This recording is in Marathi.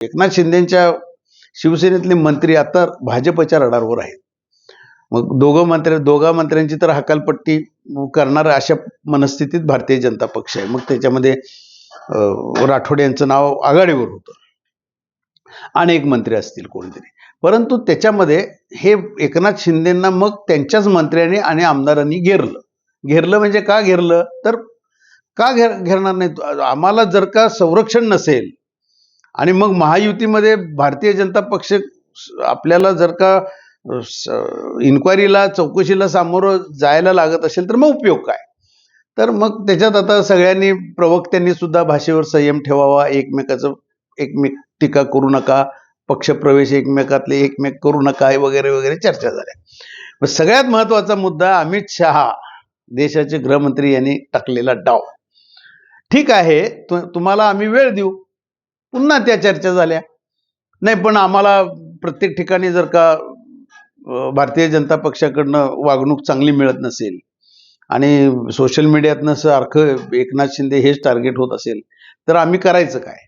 एकनाथ शिंदेच्या शिवसेनेतले मंत्री आता भाजपच्या रडारवर आहेत. मग दोघा मंत्र्यांची तर हकालपट्टी करणार अशा मनस्थितीत भारतीय जनता पक्ष आहे. मग त्याच्यामध्ये राठोड यांचं नाव आघाडीवर होतं. अनेक मंत्री असतील कोणीतरी, परंतु त्याच्यामध्ये हे एकनाथ शिंदेंना मग त्यांच्याच मंत्र्यांनी आणि आमदारांनी घेरलं म्हणजे का घेरलं तर का घेरणार नाही. आम्हाला जर का संरक्षण नसेल आणि मग महायुतीमध्ये भारतीय जनता पक्ष आपल्याला जर का इन्क्वायरीला चौकशीला सामोरं जायला लागत असेल तर मग उपयोग काय. तर मग त्याच्यात आता सगळ्यांनी प्रवक्त्यांनी सुद्धा भाषेवर संयम ठेवावा, एकमेक टीका करू नका, पक्षप्रवेश एकमेक करू नका वगैरे वगैरे चर्चा झाल्या. सगळ्यात महत्वाचा मुद्दा अमित शहा देशाचे गृहमंत्री यांनी टाकलेला डाव. ठीक आहे, तुम्हाला आम्ही वेळ देऊ. पुन्हा त्या चर्चा झाल्या. नाही पण आम्हाला प्रत्येक ठिकाणी जर का भारतीय जनता पक्षाकडनं वागणूक चांगली मिळत नसेल आणि सोशल मीडियातनं सारखं एकनाथ शिंदे हेच टार्गेट होत असेल तर आम्ही करायचं काय.